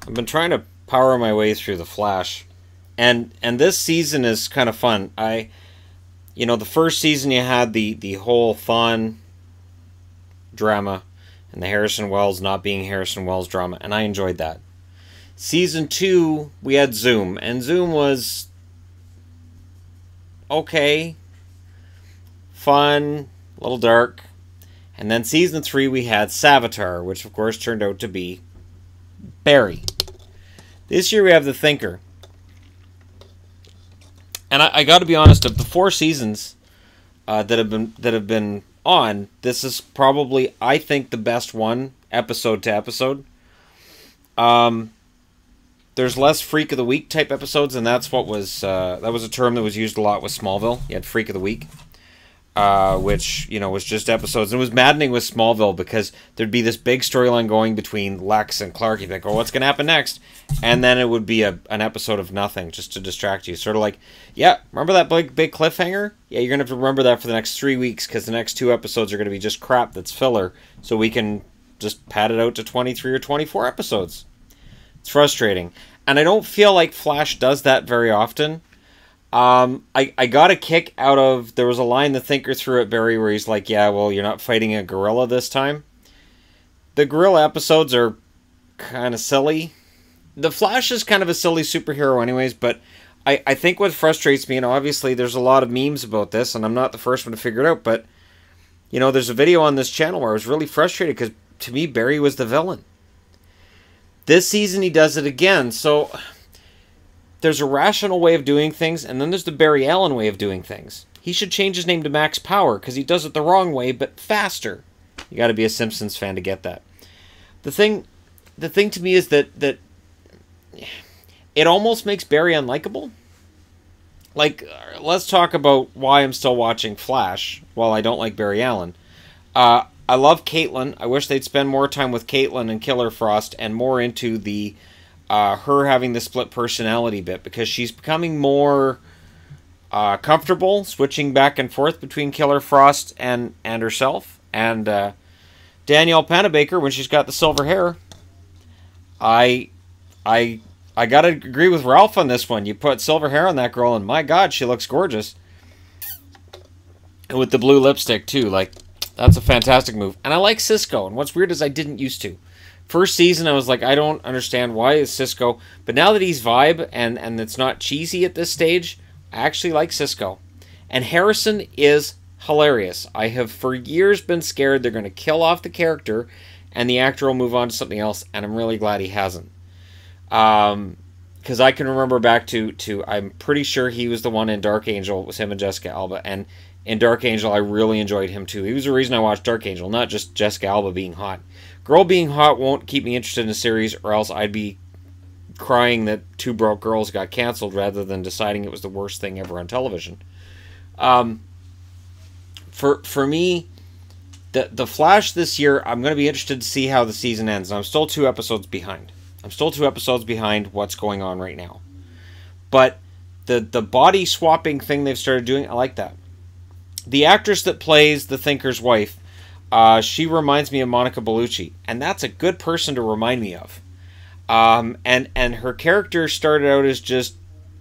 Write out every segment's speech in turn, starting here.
I've been trying to power my way through The Flash, and this season is kind of fun. The first season you had the whole Thawne drama, and the Harrison Wells not being Harrison Wells drama, and I enjoyed that. Season 2, we had Zoom, and Zoom was okay, fun, a little dark. And then season 3, we had Savitar, which of course turned out to be Barry. This year we have The Thinker. And I got to be honest, of the 4 seasons that have been on, this is probably, I think, the best one, episode to episode. There's less Freak of the Week type episodes, and that's what was that was a term that was used a lot with Smallville. You had Freak of the Week, which was just episodes. And it was maddening with Smallville because there'd be this big storyline going between Lex and Clark. You'd think, oh, what's going to happen next? And then it would be an episode of nothing just to distract you. Sort of like, yeah, remember that big cliffhanger? Yeah, you're going to have to remember that for the next 3 weeks because the next 2 episodes are going to be just crap that's filler. So we can just pad it out to 23 or 24 episodes. It's frustrating. And I don't feel like Flash does that very often. I got a kick out of, there was a line the Thinker threw at Barry where he's like, yeah, well, you're not fighting a gorilla this time. The gorilla episodes are kind of silly. The Flash is kind of a silly superhero anyways, but I think what frustrates me, and obviously there's a lot of memes about this, and I'm not the first one to figure it out, but, there's a video on this channel where I was really frustrated because, to me, Barry was the villain. This season he does it again, so there's a rational way of doing things, and then there's the Barry Allen way of doing things. He should change his name to Max Power, because he does it the wrong way, but faster. You got to be a Simpsons fan to get that. The thing to me is that it almost makes Barry unlikable. Like, let's talk about why I'm still watching Flash, while I don't like Barry Allen. I love Caitlin. I wish they'd spend more time with Caitlin and Killer Frost and more into the her having the split personality bit, because she's becoming more comfortable switching back and forth between Killer Frost and herself. And Danielle Panabaker, when she's got the silver hair, I gotta agree with Ralph on this one. You put silver hair on that girl, and my God, she looks gorgeous. And with the blue lipstick too, like, that's a fantastic move. And I like Cisco, and what's weird is I didn't used to. First season, I was like, I don't understand why is Cisco. But now that he's vibe and it's not cheesy at this stage, I actually like Cisco. And Harrison is hilarious. I have for years been scared they're going to kill off the character and the actor will move on to something else, and I'm really glad he hasn't. Because I can remember back to I'm pretty sure he was the one in Dark Angel. It was him and Jessica Alba. And in Dark Angel, I really enjoyed him too. He was the reason I watched Dark Angel, not just Jessica Alba being hot. Girl being hot won't keep me interested in a series, or else I'd be crying that Two Broke Girls got canceled rather than deciding it was the worst thing ever on television. For me, the Flash this year, I'm going to be interested to see how the season ends. And I'm still 2 episodes behind. I'm still 2 episodes behind what's going on right now. But the body swapping thing they've started doing, I like that. The actress that plays the Thinker's wife, she reminds me of Monica Bellucci, and that's a good person to remind me of. And her character started out as just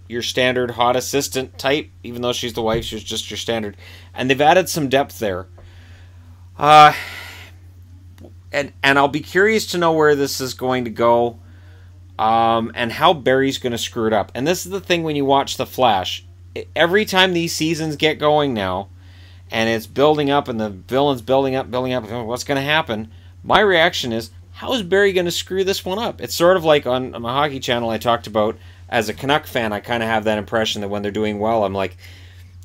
your standard hot assistant type, even though she's the wife, she's just your standard. And they've added some depth there. And I'll be curious to know where this is going to go, and how Barry's going to screw it up. And this is the thing when you watch The Flash. Every time these seasons get going now, and it's building up, and the villain's building up, what's going to happen? My reaction is, how is Barry going to screw this one up? It's sort of like on my hockey channel I talked about, as a Canuck fan, I kind of have that impression that when they're doing well, I'm like,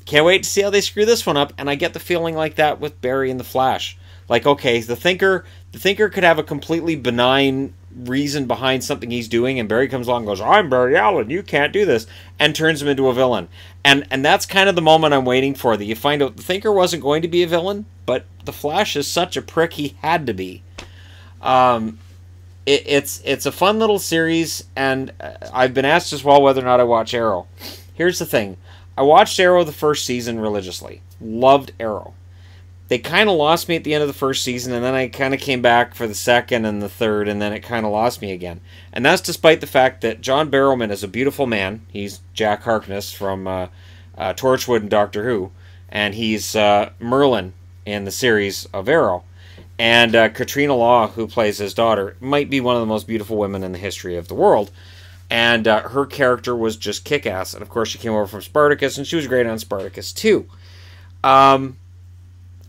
can't wait to see how they screw this one up, and I get the feeling like that with Barry and the Flash. Like, okay, the Thinker could have a completely benign reason behind something he's doing, and Barry comes along and goes, I'm Barry Allen, you can't do this, and turns him into a villain. And that's kind of the moment I'm waiting for, that you find out the Thinker wasn't going to be a villain, but the Flash is such a prick he had to be. It's a fun little series, and I've been asked as well whether or not I watch Arrow. Here's the thing. I watched Arrow the first season religiously. Loved Arrow. they kind of lost me at the end of the first season, and then I kind of came back for the second and the third, and then it kind of lost me again. And that's despite the fact that John Barrowman is a beautiful man. He's Jack Harkness from Torchwood and Doctor Who, and he's Merlin in the series of Arrow. And Katrina Law, who plays his daughter, might be one of the most beautiful women in the history of the world. And her character was just kick-ass. And of course, she came over from Spartacus, and she was great on Spartacus too.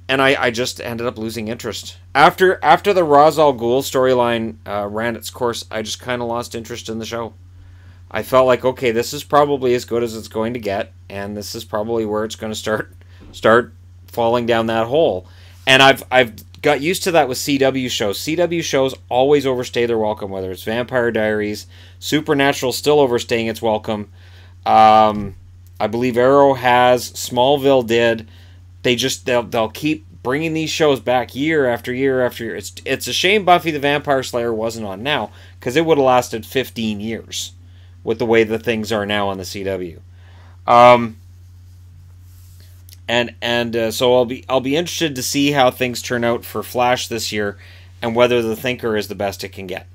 And I just ended up losing interest. After the Ra's al Ghul storyline ran its course, I just kind of lost interest in the show. I felt like, okay, this is probably as good as it's going to get, and this is probably where it's going to start falling down that hole. And I've got used to that with CW shows. CW shows always overstay their welcome, whether it's Vampire Diaries, Supernatural still overstaying its welcome. I believe Arrow has, Smallville did. They'll keep bringing these shows back year after year after year. It's a shame Buffy the Vampire Slayer wasn't on now, because it would have lasted 15 years with the way the things are now on the CW. So I'll be interested to see how things turn out for Flash this year, and whether the Thinker is the best it can get.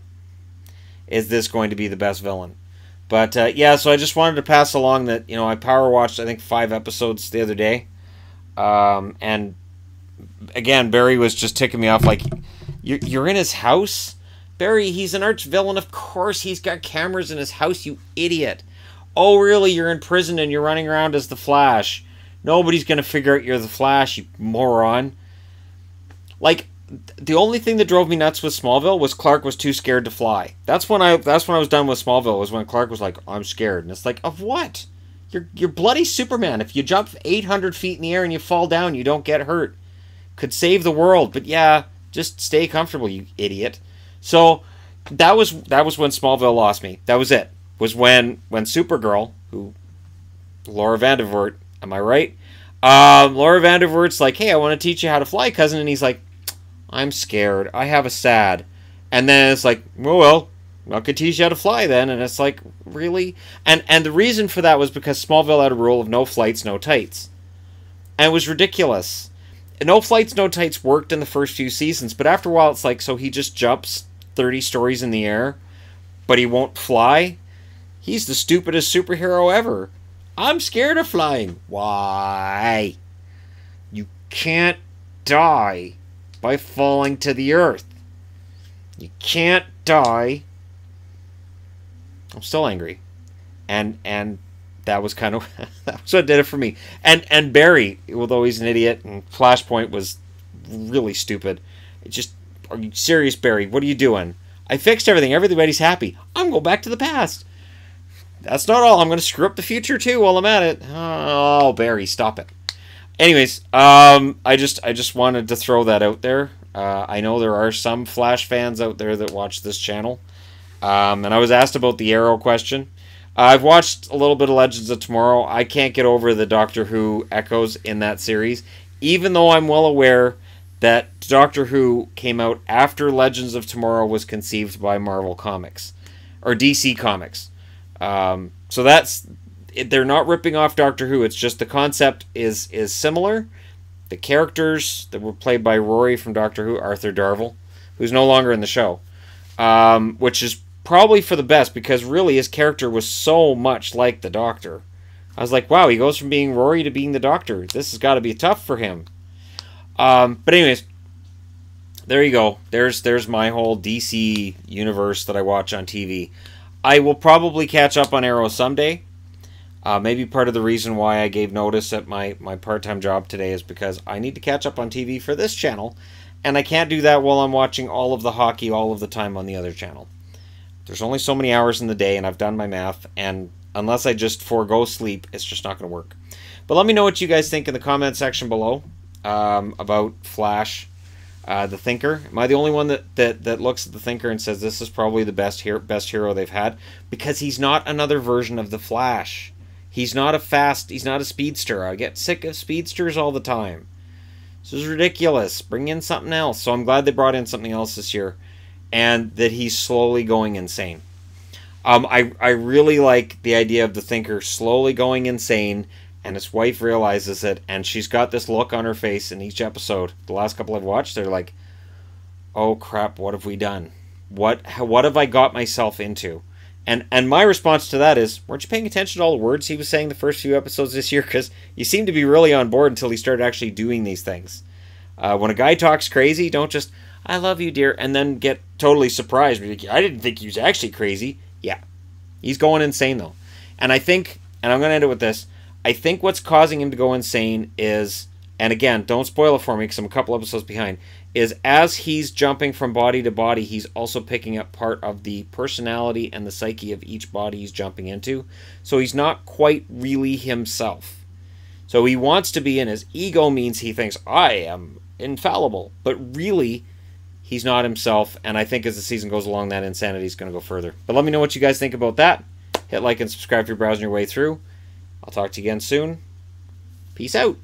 Is this going to be the best villain? But yeah, so I just wanted to pass along that I power watched I think 5 episodes the other day. And again, Barry was just ticking me off like, you're in his house? Barry, he's an arch villain. Of course he's got cameras in his house, you idiot. Oh, really? You're in prison and you're running around as the Flash. Nobody's going to figure out you're the Flash, you moron. Like, the only thing that drove me nuts with Smallville was Clark was too scared to fly. That's when I was done with Smallville, was when Clark was like, I'm scared. And it's like, of what? You're bloody Superman. If you jump 800 feet in the air and you fall down, you don't get hurt. Could save the world, but yeah, just stay comfortable, you idiot. So that was when Smallville lost me. That was it. Was when Supergirl, who Laura Vandervoort, am I right? Laura Vandervoort's like, hey, I want to teach you how to fly, cousin, and he's like, I'm scared. I have a SAD. And then it's like, well, I could teach you how to fly then. And it's like, really? And the reason for that was because Smallville had a rule of no flights, no tights. And it was ridiculous. No flights, no tights worked in the first few seasons, but after a while it's like, so he just jumps 30 stories in the air, but he won't fly? He's the stupidest superhero ever. I'm scared of flying. Why? You can't die by falling to the earth. You can't die. I'm still angry. And that was kind of that was what did it for me. And Barry, although he's an idiot, and Flashpoint was really stupid. It just, are you serious, Barry? What are you doing? I fixed everything. Everybody's happy. I'm going back to the past. That's not all. I'm going to screw up the future too while I'm at it. Oh, Barry, stop it. Anyways, I just wanted to throw that out there. I know there are some Flash fans out there that watch this channel. And I was asked about the Arrow question. I've watched a little bit of Legends of Tomorrow. I can't get over the Doctor Who echoes in that series, even though I'm well aware that Doctor Who came out after Legends of Tomorrow was conceived by Marvel Comics, or DC Comics. So that's, they're not ripping off Doctor Who. It's just the concept is similar. The characters that were played by Rory from Doctor Who, Arthur Darvill, who's no longer in the show, which is probably for the best, because really his character was so much like the Doctor. I was like, wow, he goes from being Rory to being the Doctor. This has got to be tough for him. But anyways, there you go. There's my whole DC universe that I watch on TV. I will probably catch up on Arrow someday. Maybe part of the reason why I gave notice at my part-time job today is because I need to catch up on TV for this channel, and I can't do that while I'm watching all of the hockey all of the time on the other channel. There's only so many hours in the day, and I've done my math, and unless I just forego sleep, it's just not going to work. But let me know what you guys think in the comment section below about Flash, the Thinker. Am I the only one that looks at the Thinker and says this is probably the best hero they've had? Because he's not another version of the Flash. He's not he's not a speedster. I get sick of speedsters all the time. This is ridiculous. Bring in something else. So I'm glad they brought in something else this year, and that he's slowly going insane. I really like the idea of the Thinker slowly going insane and his wife realizes it, and she's got this look on her face in each episode. The last couple I've watched, they're like, oh crap, what have we done? What have I got myself into? And my response to that is, weren't you paying attention to all the words he was saying the first few episodes this year? Because you seem to be really on board until he started actually doing these things. When a guy talks crazy, don't just, I love you, dear, and then get totally surprised. I didn't think he was actually crazy. Yeah. He's going insane, though. And I think, and I'm going to end it with this, I think what's causing him to go insane is, and again, don't spoil it for me because I'm a couple episodes behind, is as he's jumping from body to body, he's also picking up part of the personality and the psyche of each body he's jumping into. So he's not quite really himself. So he wants to be, and his ego means he thinks, I am infallible. But really, he's not himself. And I think as the season goes along, that insanity is going to go further. But let me know what you guys think about that. Hit like and subscribe if you're browsing your way through. I'll talk to you again soon. Peace out.